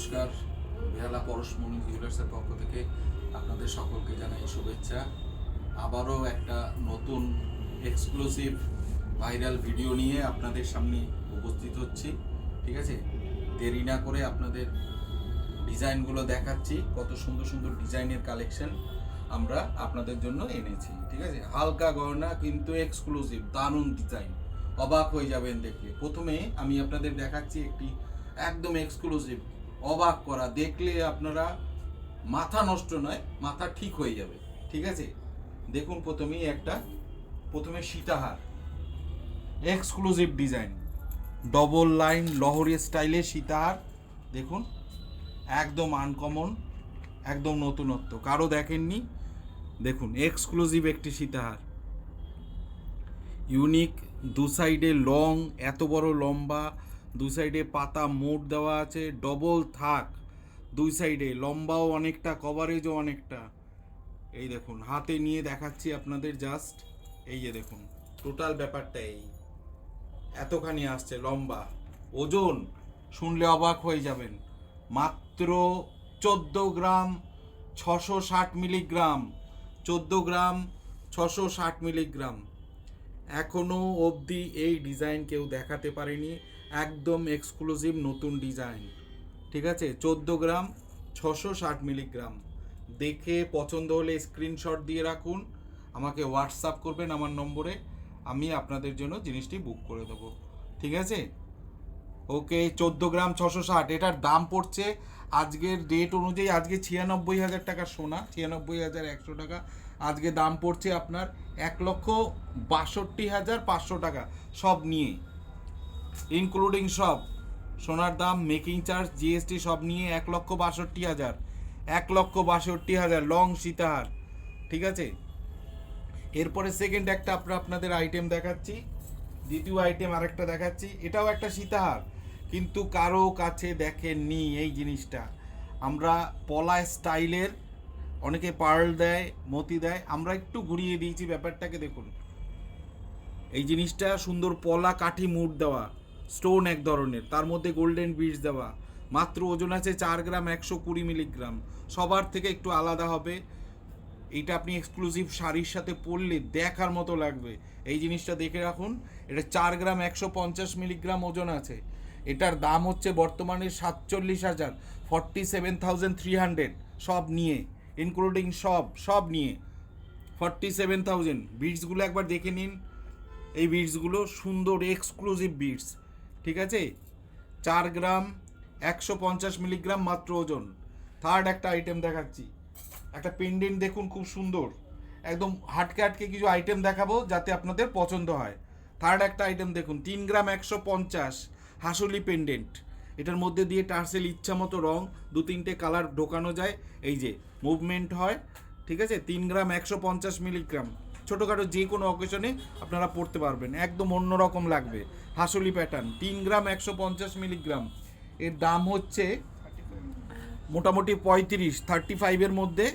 নমস্কার। বেহালা পরশমণি জুয়েলার্সের পক্ষ থেকে আপনাদের সকলকে জানাই শুভেচ্ছা। আবারও একটা নতুন এক্সক্লুসিভ ভাইরাল ভিডিও নিয়ে আপনাদের সামনে উপস্থিত হচ্ছি। ঠিক আছে, দেরি না করে আপনাদের ডিজাইনগুলো দেখাচ্ছি। কত সুন্দর সুন্দর ডিজাইনের কালেকশন আমরা আপনাদের জন্য এনেছি। ঠিক আছে, হালকা গয়না কিন্তু এক্সক্লুসিভ, দারুণ ডিজাইন, অবাক হয়ে যাবেন দেখলে। প্রথমে আমি আপনাদের দেখাচ্ছি একটি একদম এক্সক্লুসিভ, অবাক করা, দেখলে আপনারা মাথা নষ্ট নয়, মাথা ঠিক হয়ে যাবে। ঠিক আছে, দেখুন প্রথমে সীতাহার, এক্সক্লুসিভ ডিজাইন, ডবল লাইন লহরি স্টাইলে সীতাহার। দেখুন, একদম আনকমন, একদম নতুনত্ব, কারো দেখেননি। দেখুন, এক্সক্লুসিভ একটি সীতাহার, ইউনিক। দু সাইডে লং, এত বড় লম্বা, দু সাইডে পাতা মোট দেওয়া আছে, ডবল থাক দুই সাইডে, লম্বাও অনেকটা, কভারেজও অনেকটা। এই দেখুন, হাতে নিয়ে দেখাচ্ছি আপনাদের জাস্ট। এই যে দেখুন, টোটাল ব্যাপারটা এই এতখানি আসছে লম্বা। ওজন শুনলে অবাক হয়ে যাবেন, মাত্র 14 গ্রাম 660 মিলিগ্রাম, 14 গ্রাম 660 মিলিগ্রাম। এখনো অবধি এই ডিজাইন কেউ দেখাতে পারেনি, একদম এক্সক্লুসিভ নতুন ডিজাইন। ঠিক আছে, 14 গ্রাম 660 মিলিগ্রাম। দেখে পছন্দ হলে স্ক্রিনশট দিয়ে রাখুন, আমাকে হোয়াটসঅ্যাপ করবেন আমার নম্বরে, আমি আপনাদের জন্য জিনিসটি বুক করে দেবো। ঠিক আছে, ওকে। 14 গ্রাম 660, এটার দাম পড়ছে আজকের রেট অনুযায়ী, আজকে 96,000 টাকা সোনা, 96,100 টাকা। আজকে দাম পড়ছে আপনার 1,62,500 টাকা, সব নিয়ে, ইনক্লুডিং সব সোনার দাম, মেকিং চার্জ, জিএসটি সব নিয়ে 1,62,000, 1,62,000 লং সীতাহার। ঠিক আছে, এরপরে সেকেন্ড একটা আপনাদের আইটেম দেখাচ্ছি, দ্বিতীয় আইটেম আরেকটা দেখাচ্ছি। এটাও একটা সীতাহার, কিন্তু কারো কাছে দেখেননি এই জিনিসটা। আমরা পলা স্টাইলের, অনেকে পার্ল দেয়, মতি দেয়, আমরা একটু ঘুরিয়ে দিয়েছি ব্যাপারটাকে। দেখুন, এই জিনিসটা সুন্দর, পলা কাঠি মুট দেওয়া, স্টোন এক ধরনের, তার মধ্যে গোল্ডেন বিডস দেওয়া। মাত্র ওজন আছে 4 গ্রাম 120 মিলিগ্রাম, সবার থেকে একটু আলাদা হবে। এইটা আপনি এক্সক্লুসিভ শাড়ির সাথে পরলে দেখার মতো লাগবে। এই জিনিসটা দেখে রাখুন, এটা 4 গ্রাম 150 মিলিগ্রাম ওজন আছে। এটার দাম হচ্ছে বর্তমানে 47,000, 47,300 সব নিয়ে, ইনক্লুডিং সব নিয়ে 47,000। বিটসগুলো একবার দেখে নিন, এই বিটসগুলো সুন্দর এক্সক্লুসিভ বিটস। ঠিক আছে, 4 গ্রাম 150 মিলিগ্রাম মাত্র ওজন। থার্ড একটা আইটেম দেখাচ্ছি, একটা পেন্ডেন্ট দেখুন, খুব সুন্দর, একদম হাটকে হাটকে কিছু আইটেম দেখাবো যাতে আপনাদের পছন্দ হয়। থার্ড একটা আইটেম দেখুন, 3 গ্রাম 150 হাসুলি পেন্ডেন্ট। এটার মধ্যে দিয়ে টার্সেল ইচ্ছা মতো রং, 2-3টে কালার ঢোকানো যায়, এই যে মুভমেন্ট হয়। ঠিক আছে, 3 গ্রাম 150 মিলিগ্রাম, ছোটোখাটো যে কোনো অকেশনে আপনারা পড়তে পারবেন, একদম অন্যরকম লাগবে। হাসুলি প্যাটার্ন, 3 গ্রাম 150 মিলিগ্রাম। এর দাম হচ্ছে মোটামুটি 35-35 মধ্যে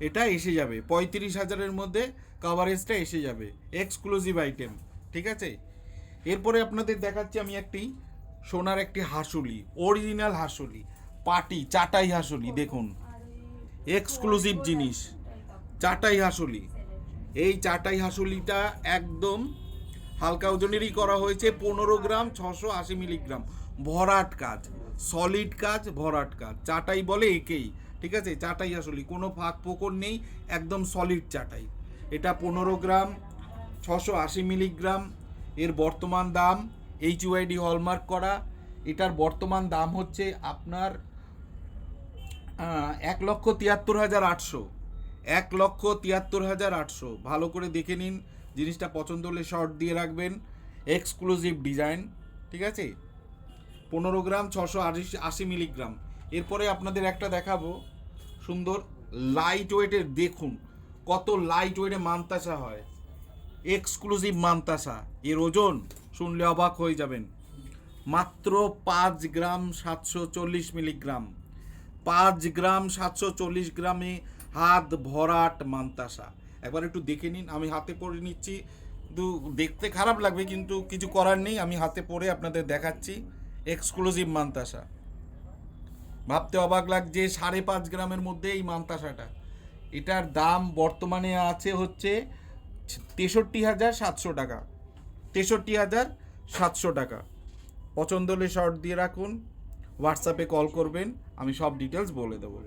এটা এসে যাবে, 35,000 মধ্যে কাভারেজটা এসে যাবে, এক্সক্লুসিভ আইটেম। ঠিক আছে, এরপরে আপনাদের দেখাচ্ছি আমি একটি সোনার একটি হাসুলি, অরিজিনাল হাসুলি, পাটি চাটাই হাসুলি। দেখুন, এক্সক্লুসিভ জিনিস, চাটাই হাসুলি। এই চাটাই হাসুলিটা একদম হালকা ওজনেরই করা হয়েছে, 15 গ্রাম 680 মিলিগ্রাম, ভরাট কাজ, সলিড কাজ, ভরাট কাজ, চাটাই বলে একেই। ঠিক আছে, চাটাই হাসুলি, কোনো ফাঁক ফোকর নেই, একদম সলিড চাটাই। এটা 15 গ্রাম 680 মিলিগ্রাম। এর বর্তমান দাম, HUID হলমার্ক করা, এটার বর্তমান দাম হচ্ছে আপনার 1,73,800, 1,73,800। ভালো করে দেখে নিন, জিনিসটা পছন্দ হলে শর্ট দিয়ে রাখবেন, এক্সক্লুসিভ ডিজাইন। ঠিক আছে, 15 গ্রাম 680 মিলিগ্রাম। এরপরে আপনাদের একটা দেখাবো সুন্দর লাইট ওয়েটের, দেখুন কত লাইট ওয়েটে মানতাসা হয়, এক্সক্লুসিভ মানতাসা। এর ওজন শুনলে অবাক হয়ে যাবেন, মাত্র 5 গ্রাম 740 মিলিগ্রাম, 5 গ্রাম 740 গ্রামে হাত ভরাট মানতাসা। একবার একটু দেখে নিন, আমি হাতে পরে নিচ্ছি, কিন্তু দেখতে খারাপ লাগবে, কিন্তু কিছু করার নেই, আমি হাতে পরে আপনাদের দেখাচ্ছি, এক্সক্লুসিভ মানতাসা। ভাবতে অবাক লাগছে 5.5 গ্রামের মধ্যে এই মান্তাসাটা। এটার দাম বর্তমানে আছে হচ্ছে 63,700 টাকা। 63,700 টাকা। পছন্দ হলে শর্ট দিয়ে রাখুন, হোয়াটসঅ্যাপে কল করবেন, আমি সব ডিটেলস বলে দেবো।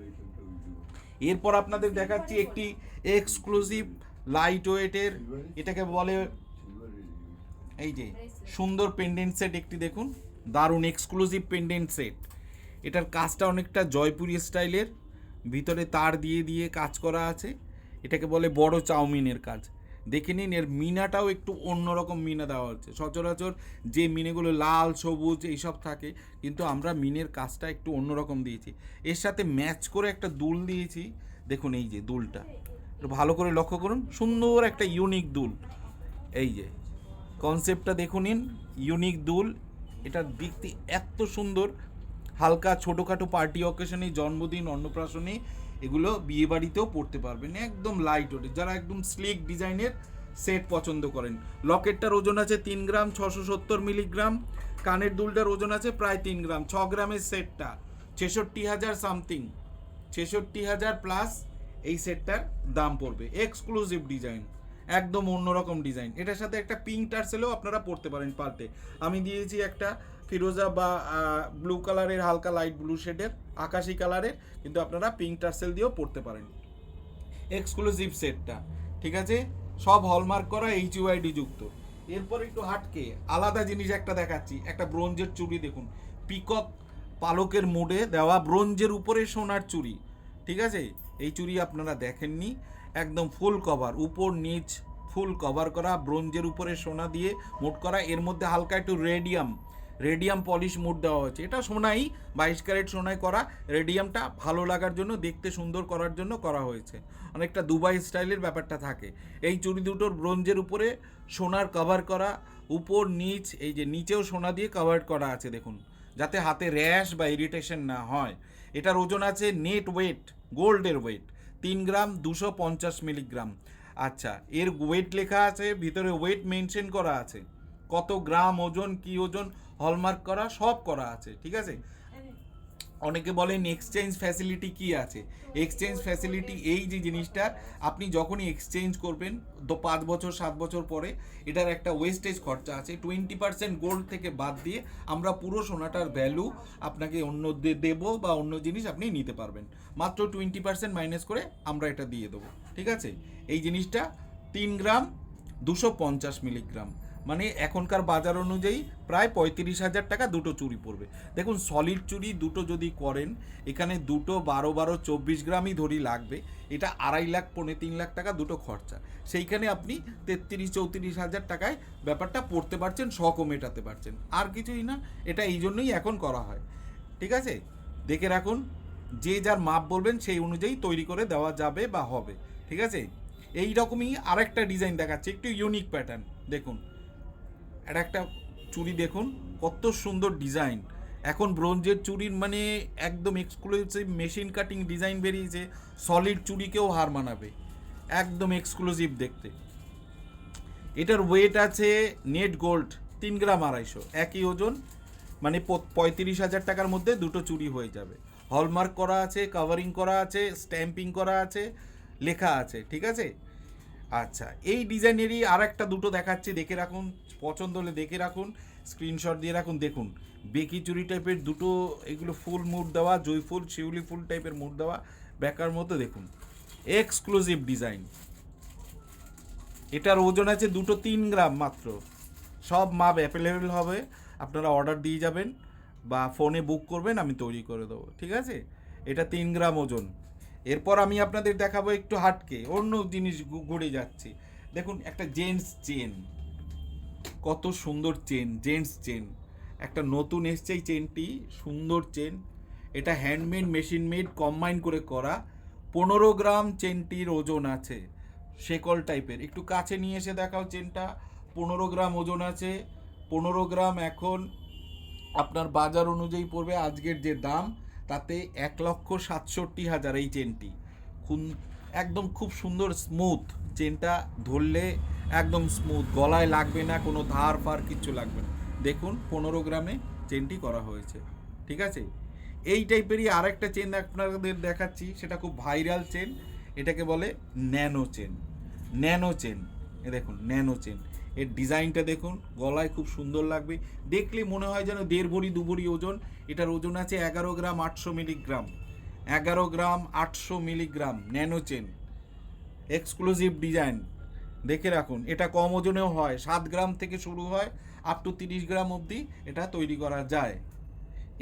এরপর আপনাদের দেখাচ্ছি একটি এক্সক্লুসিভ লাইট ওয়েটের, এটাকে বলে এই যে সুন্দর পেন্ডেন্ট সেট একটি দেখুন, দারুণ এক্সক্লুসিভ পেন্ডেন্ট সেট। এটার কাজটা অনেকটা জয়পুরি স্টাইলের, ভিতরে তার দিয়ে দিয়ে কাজ করা আছে। এটাকে বলে বড় চাউমিনের কাজ। দেখে নিন, এর মিনাটাও একটু অন্যরকম মিনা দেওয়া হচ্ছে। সচরাচর যে মিনেগুলো লাল সবুজ এইসব থাকে, কিন্তু আমরা মিনের কাজটা একটু অন্যরকম দিয়েছি। এর সাথে ম্যাচ করে একটা দুল দিয়েছি। দেখুন এই যে দুলটা, একটু ভালো করে লক্ষ্য করুন, সুন্দর একটা ইউনিক দুল। এই যে কনসেপ্টটা দেখুন নিন, ইউনিক দুল। এটার দেখতে এত সুন্দর, হালকা ছোটোখাটো পার্টি অকেশনে, জন্মদিন, অন্নপ্রাশনে, এগুলো বিয়ে বাড়িতেও পড়তে পারবেন। একদম লাইট ওয়েট, যারা একদম স্লিক ডিজাইনের সেট পছন্দ করেন। লকেটটার ওজন আছে 3 গ্রাম 670 মিলিগ্রাম। কানের দুলটার ওজন আছে প্রায় 3 গ্রাম। 6 গ্রামের সেটটা 66,000 সামথিং, 66,000 প্লাস এই সেটটার দাম পড়বে। এক্সক্লুসিভ ডিজাইন, একদম অন্যরকম ডিজাইন। এটার সাথে একটা পিঙ্ক টার্সেলও আপনারা পড়তে পারেন পাল্টে। আমি দিয়েছি একটা ফিরোজা বা ব্লু কালারের, হালকা লাইট ব্লু শেডের, আকাশি কালারের, কিন্তু আপনারা পিঙ্ক টার্সেল দিয়েও পড়তে পারেন। এক্সক্লুসিভ সেটটা, ঠিক আছে, সব হলমার্ক করা, HUID যুক্ত। এরপর একটু হাটকে আলাদা জিনিস একটা দেখাচ্ছি, একটা ব্রোঞ্জের চুড়ি দেখুন, পিকক পালকের মোডে দেওয়া, ব্রোঞ্জের উপরে সোনার চুড়ি, ঠিক আছে। এই চুড়ি আপনারা দেখেননি, একদম ফুল কভার, উপর নিচ ফুল কভার করা, ব্রোঞ্জের উপরে সোনা দিয়ে মোড করা। এর মধ্যে হালকা একটু রেডিয়াম পলিশ মোড দেওয়া হয়েছে। এটা সোনাই, 22 ক্যারেট সোনায় করা। রেডিয়ামটা ভালো লাগার জন্য, দেখতে সুন্দর করার জন্য করা হয়েছে। অনেকটা দুবাই স্টাইলের ব্যাপারটা থাকে। এই চুড়ি দুটোর ব্রোঞ্জের উপরে সোনার কভার করা, উপর নিচ এই যে নিচেও সোনা দিয়ে কভার করা আছে দেখুন, যাতে হাতে র্যাশ বা ইরিটেশন না হয়। এটার ওজন আছে নেট ওয়েট, গোল্ডের ওয়েট 3 গ্রাম 250 মিলিগ্রাম। আচ্ছা, এর ওয়েট লেখা আছে, ভিতরে ওয়েট মেনশন করা আছে, কত গ্রাম ওজন, কি ওজন, হলমার্ক করা, সব করা আছে, ঠিক আছে। অনেকে বলেন এক্সচেঞ্জ ফ্যাসিলিটি কি আছে। এক্সচেঞ্জ ফ্যাসিলিটি এই যে জিনিসটা, আপনি যখনই এক্সচেঞ্জ করবেন 5 বছর 7 বছর পরে, এটার একটা ওয়েস্টেজ খরচা আছে। 20% গোল্ড থেকে বাদ দিয়ে আমরা পুরো সোনাটার ভ্যালু আপনাকে অন্য দেবো, বা অন্য জিনিস আপনি নিতে পারবেন। মাত্র 20% মাইনাস করে আমরা এটা দিয়ে দেবো, ঠিক আছে। এই জিনিসটা 3 গ্রাম 250 মিলিগ্রাম, মানে এখনকার বাজার অনুযায়ী প্রায় 35,000 টাকা দুটো চুড়ি পড়বে। দেখুন, সলিড চুড়ি দুটো যদি করেন, এখানে দুটো 12-24 গ্রামই ধরি লাগবে। এটা 2.5 লাখ 3.5 লাখ টাকা দুটো খরচা। সেইখানে আপনি 33-34,000 টাকায় ব্যাপারটা পড়তে পারছেন, শখও মেটাতে পারছেন, আর কিছুই না। এটা এই জন্যই এখন করা হয়, ঠিক আছে। দেখে রাখুন, যে যার মাপ বলবেন সেই অনুযায়ী তৈরি করে দেওয়া যাবে বা হবে, ঠিক আছে। এই রকমই আরেকটা ডিজাইন দেখাচ্ছে, একটু ইউনিক প্যাটার্ন দেখুন। আর একটা চুড়ি দেখুন, কত সুন্দর ডিজাইন। এখন ব্রোঞ্জের চুড়ির মানে একদম এক্সক্লুসিভ মেশিন কাটিং ডিজাইন বেরিয়েছে, সলিড চুড়িকেও হার মানাবে, একদম এক্সক্লুসিভ দেখতে। এটার ওয়েট আছে নেট গোল্ড 3 গ্রাম 250, একই ওজন, মানে 35,000 টাকার মধ্যে দুটো চুড়ি হয়ে যাবে। হলমার্ক করা আছে, কাভারিং করা আছে, স্ট্যাম্পিং করা আছে, লেখা আছে, ঠিক আছে। আচ্ছা, এই ডিজাইনেরই আর একটা দুটো দেখাচ্ছি, দেখে রাখুন, পছন্দ হলে দেখে রাখুন, স্ক্রিনশট দিয়ে রাখুন। দেখুন, বেকি চুরি টাইপের দুটো, এগুলো ফুল মুড দেওয়া, জয়ফুল শিউলি ফুল টাইপের মুড দেওয়া, ব্যাকার মতো দেখুন, এক্সক্লুসিভ ডিজাইন। এটার ওজন আছে দুটো 3 গ্রাম মাত্র। সব মাপ অ্যাভেলেবেল হবে, আপনারা অর্ডার দিয়ে যাবেন বা ফোনে বুক করবেন, আমি তৈরি করে দেবো, ঠিক আছে। এটা 3 গ্রাম ওজন। এরপর আমি আপনাদের দেখাবো একটু হাটকে অন্য জিনিস, ঘুরে যাচ্ছি। দেখুন, একটা জেন্টস চেন, কত সুন্দর চেন, জেন্টস চেন, একটা নতুন এসছে এই চেনটি, সুন্দর চেন। এটা হ্যান্ডমেড মেশিন মেড কম্বাইন করে করা। 15 গ্রাম চেনটির ওজন আছে, শেকল টাইপের। একটু কাছে নিয়ে এসে দেখাও চেনটা। 15 গ্রাম ওজন আছে। 15 গ্রাম এখন আপনার বাজার অনুযায়ী পড়বে, আজকের যে দাম তাতে 1,67,000 এই চেনটি। একদম খুব সুন্দর স্মুথ চেনটা, ধরলে একদম স্মুথ, গলায় লাগবে না, কোনো ধার ফার কিচ্ছু লাগবে না। দেখুন, 15 গ্রামে চেনটি করা হয়েছে, ঠিক আছে। এই টাইপেরই আরেকটা চেন আপনাদের দেখাচ্ছি, সেটা খুব ভাইরাল চেন, এটাকে বলে ন্যানো চেন। ন্যানো চেন, এ দেখুন ন্যানো চেন, এর ডিজাইনটা দেখুন, গলায় খুব সুন্দর লাগবে, দেখলে মনে হয় যেন 1.5 ভরি 2 ভরি ওজন। এটার ওজন আছে 11 গ্রাম 800 মিলিগ্রাম, 11 গ্রাম 800 milligram nano chain, exclusive design, দেখে রাখুন। এটা কম ওজনেও হয়, 7 গ্রাম থেকে শুরু হয়, আপ টু 30 গ্রাম অবধি এটা তৈরি করা যায়।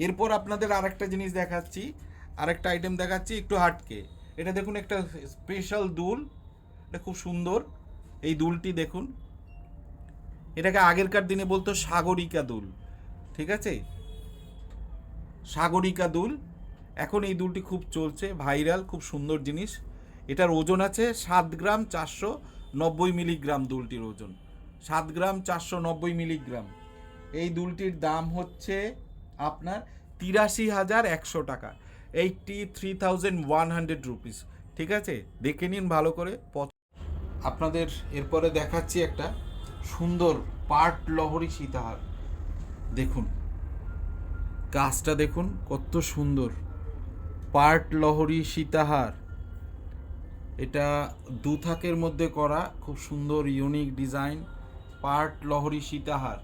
এরপর আপনাদের আরেকটা জিনিস দেখাচ্ছি, আরেকটা আইটেম দেখাচ্ছি একটু হাটকে। এটা দেখুন একটা স্পেশাল দুল, এটা খুব সুন্দর। এই দুলটি দেখুন, এটাকে আগেরকার দিনে বলতো সাগরিকা দুল, ঠিক আছে, সাগরিকা দুল। এখন এই দুলটি খুব চলছে, ভাইরাল, খুব সুন্দর জিনিস। এটার ওজন আছে 7 গ্রাম 490 মিলিগ্রাম, দুলটির ওজন 7 গ্রাম 490 মিলিগ্রাম। এই দুলটির দাম হচ্ছে আপনার 83,100 টাকা, 83,100 রুপিস, ঠিক আছে, দেখে নিন ভালো করে। আপনাদের এরপরে দেখাচ্ছি একটা সুন্দর পাট লহরী সীতাহার, দেখুন কাজটা দেখুন কত সুন্দর, পাট লহরী সীতাহার। এটা দুথাকের মধ্যে করা, খুব সুন্দর ইউনিক ডিজাইন, পাট লহরী সীতাহার।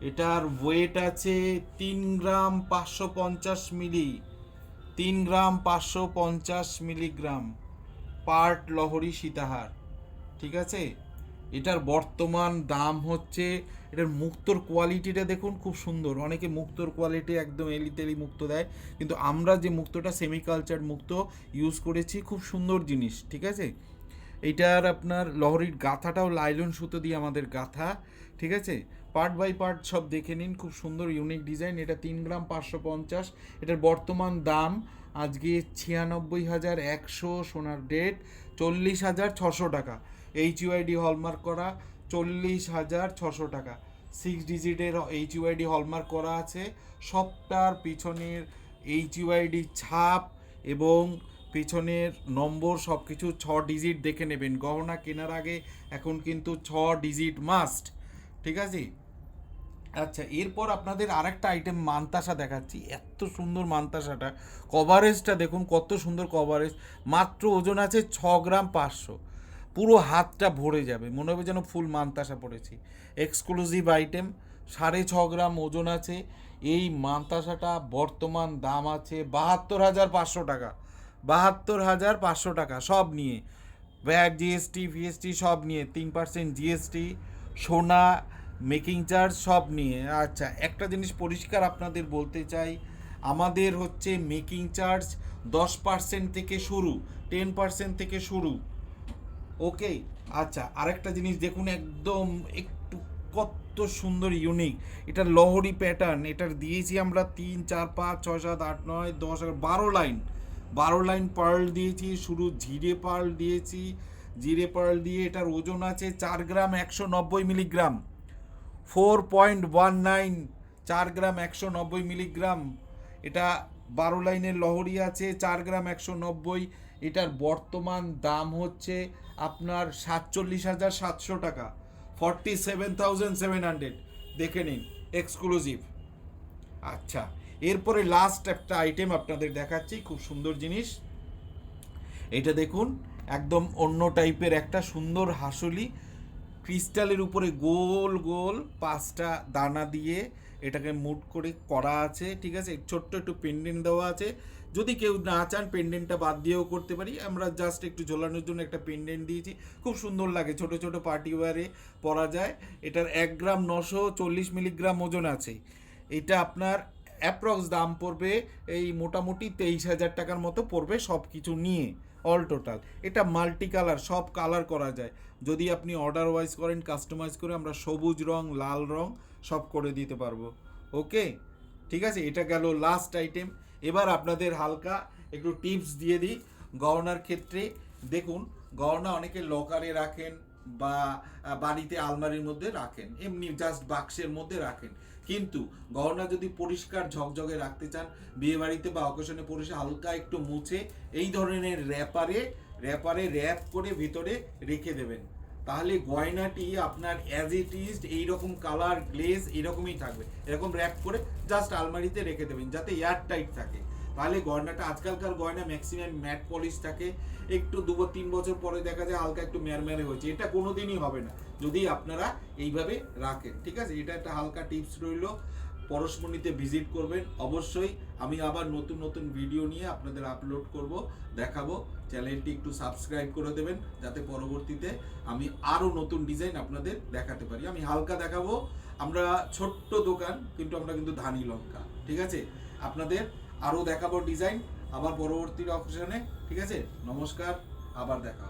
এটার ওয়েট আছে 3 গ্রাম 550 মিলি, 3 গ্রাম 550 মিলিগ্রাম পাট লহরী সীতাহার, ঠিক আছে। এটার বর্তমান দাম হচ্ছে, এটার মুক্তোর কোয়ালিটিটা দেখুন খুব সুন্দর। অনেকে মুক্তোর কোয়ালিটি একদম এলিতেলি মুক্তো দেয়, কিন্তু আমরা যে মুক্তোটা সেমিকালচার মুক্তো ইউজ করেছি, খুব সুন্দর জিনিস, ঠিক আছে। এইটার আপনার লহরীর গাঁথাটাও লাইলন সুতো দিয়ে আমাদের গাঁথা, ঠিক আছে। পার্ট বাই পার্ট সব দেখে নিন, খুব সুন্দর ইউনিক ডিজাইন। এটা 3 গ্রাম 550, এটার বর্তমান দাম আজকে 96,100, সোনার ডেট 40,600 টাকা, HUID হলমার্ক করা 40,600 টাকা, 6 ডিজিটের HUID হলমার্ক করা আছে। সবটার পিছনের HUID ছাপ এবং পিছনের নম্বর সব কিছু 6 ডিজিট দেখে নেবেন। গহনা কেনার আগে এখন কিন্তু 6 ডিজিট মাস্ট, ঠিক আছে। আচ্ছা, এরপর আপনাদের আরেকটা আইটেম মান্তাসা দেখাচ্ছি, এত সুন্দর মান্তাসাটা, কভারেজটা দেখুন কত সুন্দর কভারেজ, মাত্র ওজন আছে 6 গ্রাম 500, পুরো হাতটা ভরে যাবে, মনে হবে যেন ফুল মান্তাসা পড়েছি। এক্সক্লুসিভ আইটেম, 6.5 গ্রাম ওজন আছে। এই মান্তাসাটা বর্তমান দাম আছে 72,500 টাকা, 72,500 টাকা, সব নিয়ে ভ্যাট জিএসটি ভিএসটি সব নিয়ে, 3% জিএসটি, সোনা, মেকিং চার্জ সব নিয়ে। আচ্ছা, একটা জিনিস পরিষ্কার আপনাদের বলতে চাই, আমাদের হচ্ছে মেকিং চার্জ 10% থেকে শুরু, 10% থেকে শুরু, ওকে। আচ্ছা, আরেকটা জিনিস দেখুন, একদম একটু কত সুন্দর ইউনিক, এটার লহরী প্যাটার্ন, এটার দিয়েছি আমরা 3 4 5 6 7 8 9 10 12 লাইন, 12 লাইন পার্ল দিয়েছি, শুরু জিরে পার্ল দিয়েছি, জিরে পার্ল দিয়ে এটার ওজন আছে 4 গ্রাম 190 মিলিগ্রাম, 4.19, 4 গ্রাম 190 মিলিগ্রাম। এটা 12 লাইনের লহরী আছে, 4 গ্রাম 190। এটার বর্তমান দাম হচ্ছে আপনার 47,700 টাকা, 47,700, দেখে নিন, এক্সক্লুসিভ। আচ্ছা, এরপরে লাস্ট একটা আইটেম আপনাদের দেখাচ্ছি, খুব সুন্দর জিনিস। এটা দেখুন, একদম অন্য টাইপের একটা সুন্দর হাসুলি, ক্রিস্টালের উপরে গোল গোল 5টা দানা দিয়ে এটাকে মুট করে করা আছে, ঠিক আছে। ছোট্ট একটু পেন্ডেন্ট দেওয়া আছে, যদি কেউ না চান পেন্ডেন্টটা বাদ দিয়েও করতে পারি, আমরা জাস্ট একটু ঝোলানোর জন্য একটা পেন্ডেন্ট দিয়েছি, খুব সুন্দর লাগে, ছোট ছোট পার্টি ওয়ারে পরা যায়। এটার 1 গ্রাম 940 মিলিগ্রাম ওজন আছে। এটা আপনার অ্যাপ্রক্স দাম পড়বে এই মোটামুটি 23,000 টাকার মতো পড়বে, সব কিছু নিয়ে অল টোটাল। এটা মাল্টি কালার, সব কালার করা যায়, যদি আপনি অর্ডার ওয়াইজ করেন, কাস্টমাইজ করে আমরা সবুজ রং, লাল রং সব করে দিতে পারবো, ওকে, ঠিক আছে। এটা গেল লাস্ট আইটেম। এবার আপনাদের হালকা একটু টিপস দিয়ে দিই গহনার ক্ষেত্রে। দেখুন, গহনা অনেকে লকারে রাখেন বা বাড়িতে আলমারির মধ্যে রাখেন, এমনি জাস্ট বাক্সের মধ্যে রাখেন, কিন্তু গহনা যদি পরিষ্কার ঝকঝকে রাখতে চান, বিয়ে বাড়িতে বা অকেশনে পরিষ্কার হালকা একটু মুছে এই ধরনের র্যাপারে র্যাপ করে ভিতরে রেখে দেবেন, তাহলে গয়নাটি আপনার অ্যাজ ইট ইজ এইরকম কালার গ্লেজ এরকমই থাকবে, এরকম র্যাপ করে জাস্ট আলমারিতে রেখে দেবেন যাতে এয়ার টাইট থাকে। তাহলে গয়নাটা, আজকালকার গয়না ম্যাক্সিমাম ম্যাট পলিশ থাকে, একটু 2-3 বছর পরে দেখা যায় হালকা একটু ম্যারম্যারে হয়েছে, এটা কোনোদিনই হবে না যদি আপনারা এইভাবে রাখেন। ঠিক আছে, এটা একটা হালকা টিপস রইল। পরশমণিতে ভিজিট করবেন অবশ্যই। আমি আবার নতুন নতুন ভিডিও নিয়ে আপনাদের আপলোড করব, দেখাবো। চ্যানেলটি একটু সাবস্ক্রাইব করে দেবেন যাতে পরবর্তীতে আমি আরও নতুন ডিজাইন আপনাদের দেখাতে পারি। আমি হালকা দেখাবো, আমরা ছোট্ট দোকান কিন্তু আমরা কিন্তু ধানি লঙ্কা। ঠিক আছে, আপনাদের আরও দেখাবো ডিজাইন আবার পরবর্তী অপশনে। ঠিক আছে, নমস্কার, আবার দেখা হবে।